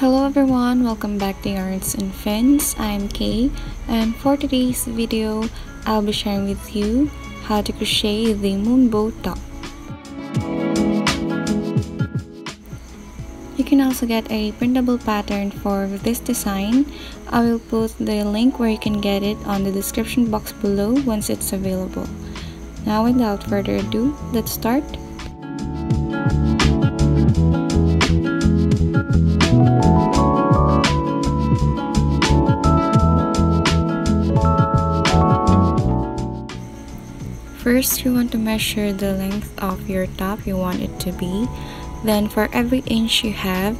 Hello everyone, welcome back to Yarns and Friends. I'm Kay, and for today's video, I'll be sharing with you how to crochet the MOONBOW top. You can also get a printable pattern for this design. I will put the link where you can get it on the description box below once it's available. Now without further ado, let's start. First, you want to measure the length of your top you want it to be. Then for every inch you have,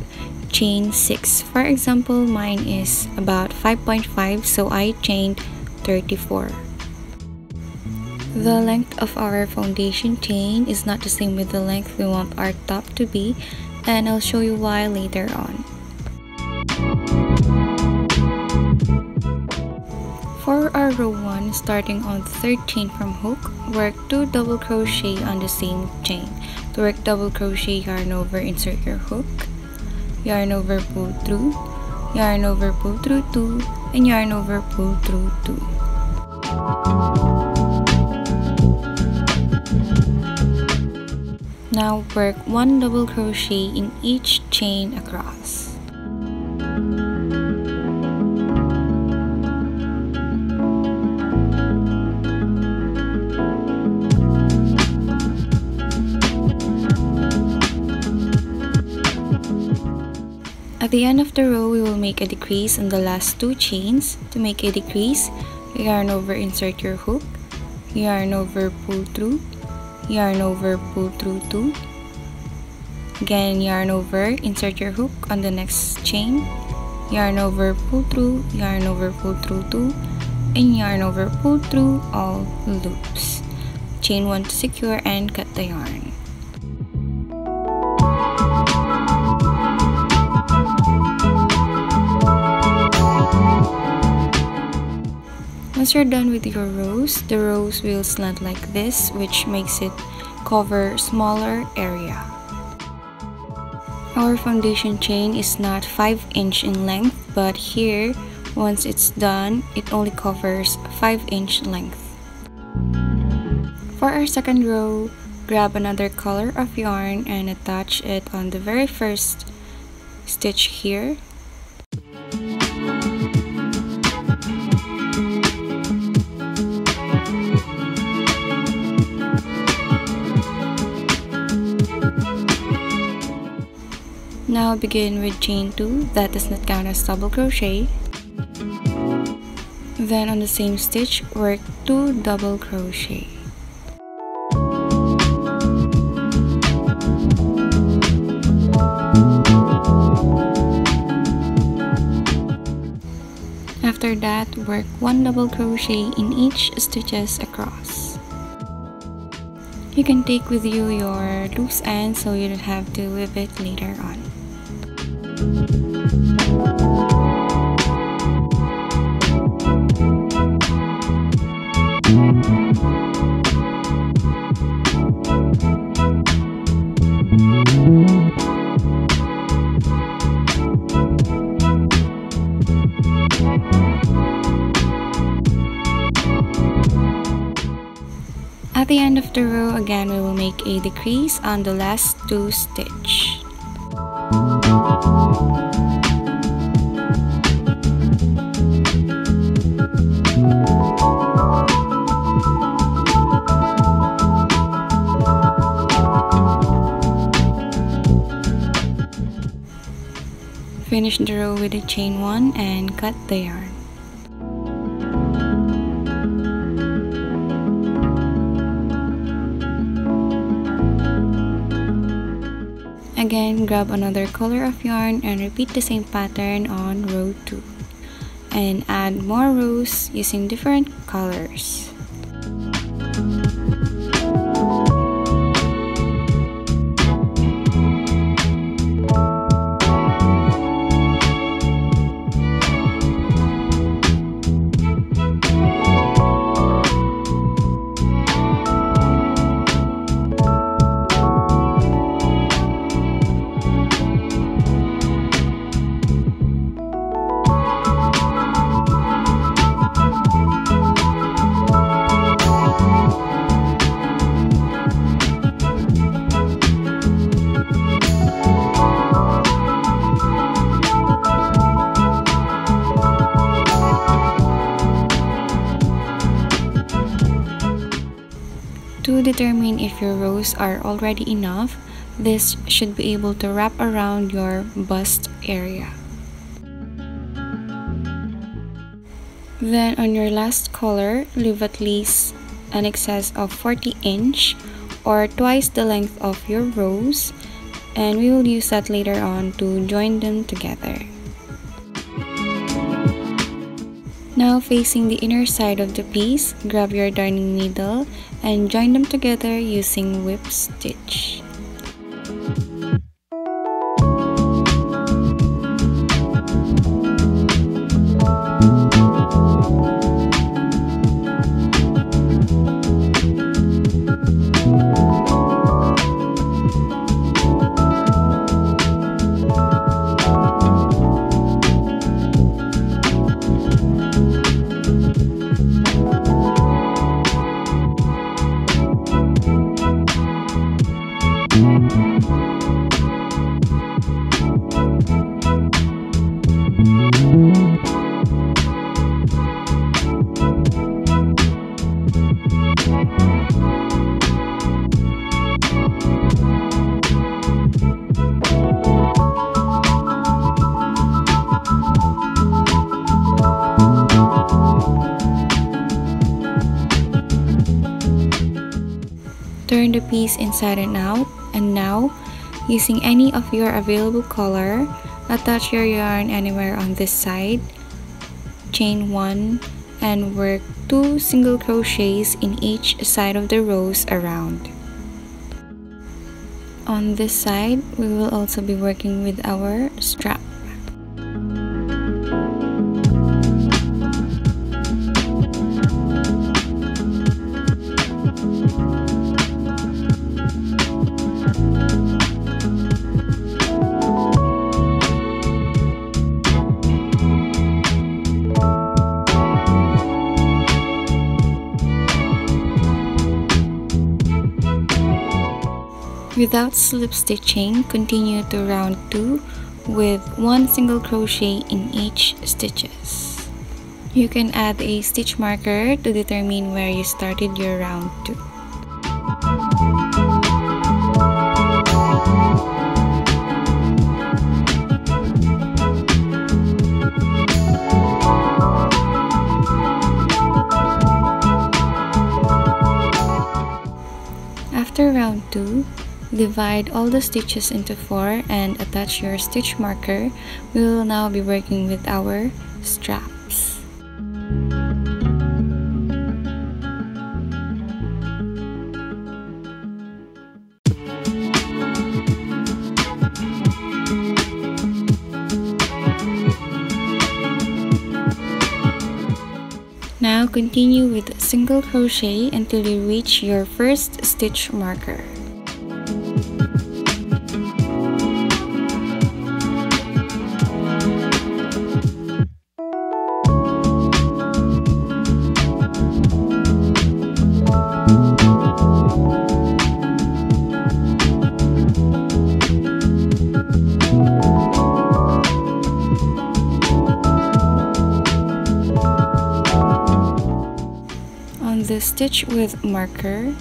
chain 6. For example, mine is about 5.5, so I chained 34. The length of our foundation chain is not the same with the length we want our top to be, and I'll show you why later on. For our row 1, starting on the third chain from hook, work 2 double crochet on the same chain. To work double crochet, yarn over, insert your hook, yarn over, pull through, yarn over, pull through 2, and yarn over, pull through 2. Now work 1 double crochet in each chain across. At the end of the row, we will make a decrease in the last 2 chains. To make a decrease, yarn over, insert your hook, yarn over, pull through, yarn over, pull through 2. Again, yarn over, insert your hook on the next chain, yarn over, pull through, yarn over, pull through 2, and yarn over, pull through all loops. Chain 1 to secure and cut the yarn. Once you're done with your rows, the rows will slant like this, which makes it cover smaller area. Our foundation chain is not 5 inch in length, but here, once it's done, it only covers 5 inch length. For our second row, grab another color of yarn and attach it on the very first stitch here. Now begin with chain 2, that does not count as double crochet. Then on the same stitch, work 2 double crochet. After that, work 1 double crochet in each stitches across. You can take with you your loose end so you don't have to weave it later on. At the end of the row, again we will make a decrease on the last 2 stitch. Finish the row with a chain 1 and cut the yarn. Again, grab another color of yarn and repeat the same pattern on row 2. And add more rows using different colors. determine if your rows are already enough, this should be able to wrap around your bust area. Then on your last color, leave at least an excess of 40 inch or twice the length of your rows, and we will use that later on to join them together. Now facing the inner side of the piece, grab your darning needle and join them together using whip stitch. Turn the piece inside and out, and now, using any of your available color, attach your yarn anywhere on this side, chain 1, and work 2 single crochets in each side of the rows around. On this side, we will also be working with our strap. Without slip stitching, continue to round 2 with 1 single crochet in each stitches. You can add a stitch marker to determine where you started your round 2. After round 2, divide all the stitches into 4 and attach your stitch marker. We will now be working with our straps. Now continue with single crochet until you reach your first stitch marker. The stitch with marker,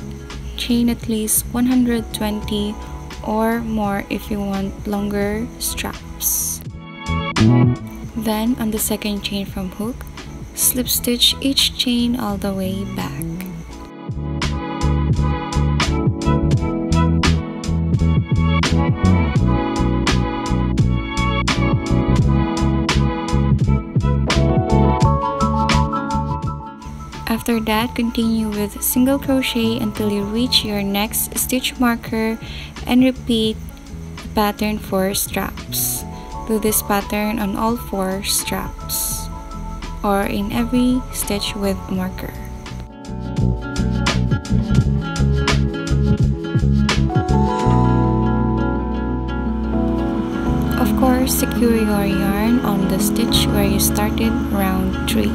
chain at least 120 or more if you want longer straps. Then on the second chain from hook, slip stitch each chain all the way back. After that, continue with single crochet until you reach your next stitch marker and repeat the pattern for straps. Do this pattern on all 4 straps or in every stitch with marker. Of course, secure your yarn on the stitch where you started round 3.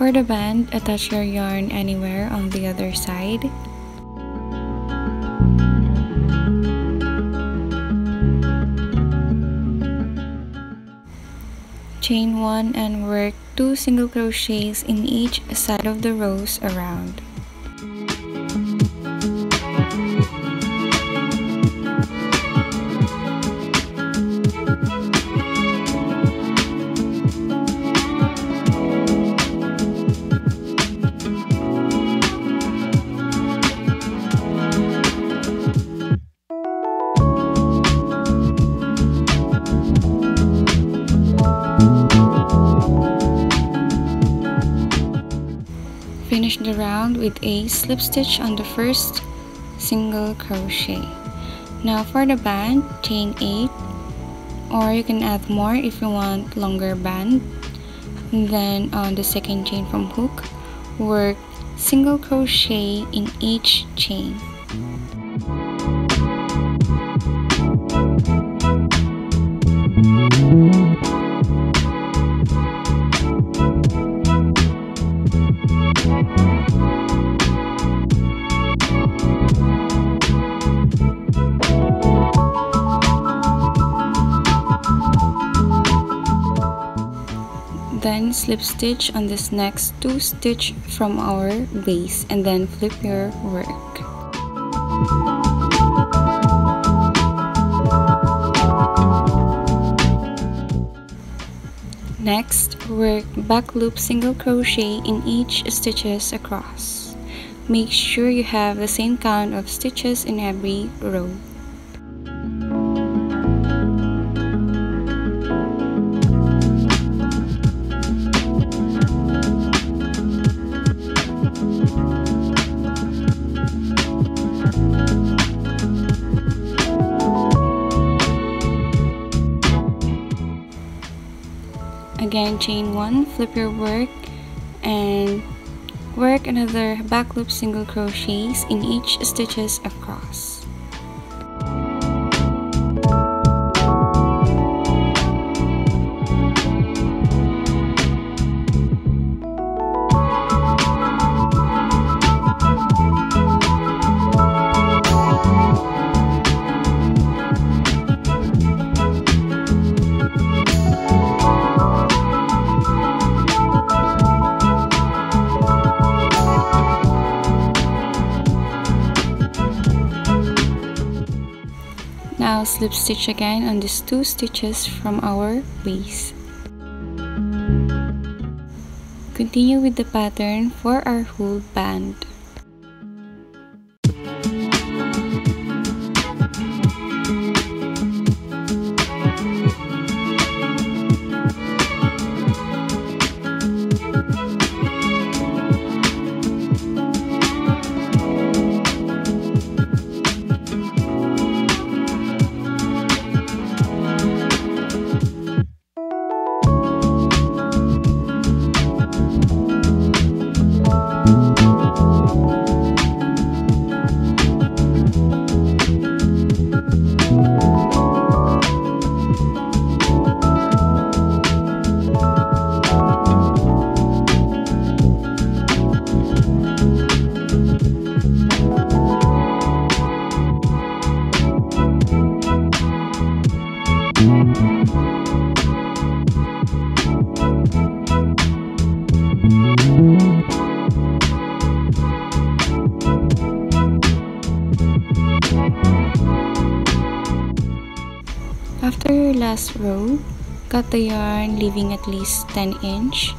For the band, attach your yarn anywhere on the other side. Chain 1 and work 2 single crochets in each side of the rows around. Finish the round with a slip stitch on the first single crochet. Now for the band, chain 8, or you can add more if you want longer band. And then on the second chain from hook, work single crochet in each chain. Then slip stitch on this next 2 stitch from our base and then flip your work. Next, work back loop single crochet in each stitches across. Make sure you have the same count of stitches in every row. Again, chain 1, flip your work, and work another back loop single crochets in each stitches across. Now slip stitch again on these 2 stitches from our base. Continue with the pattern for our whole band. After your last row, cut the yarn leaving at least 10 inch.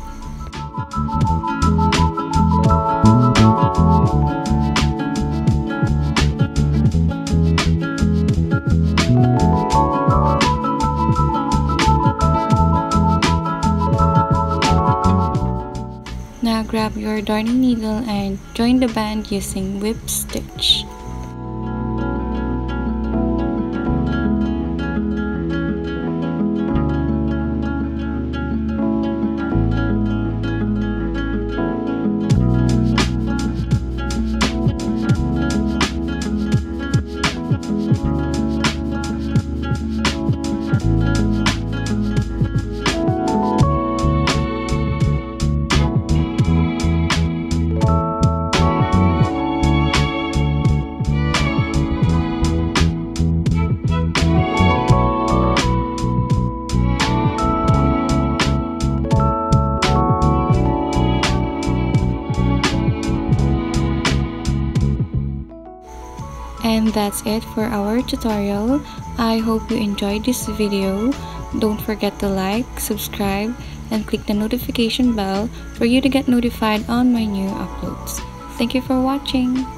Now grab your darning needle and join the band using whip stitch. And that's it for our tutorial. I hope you enjoyed this video. Don't forget to like, subscribe, and click the notification bell for you to get notified on my new uploads. Thank you for watching.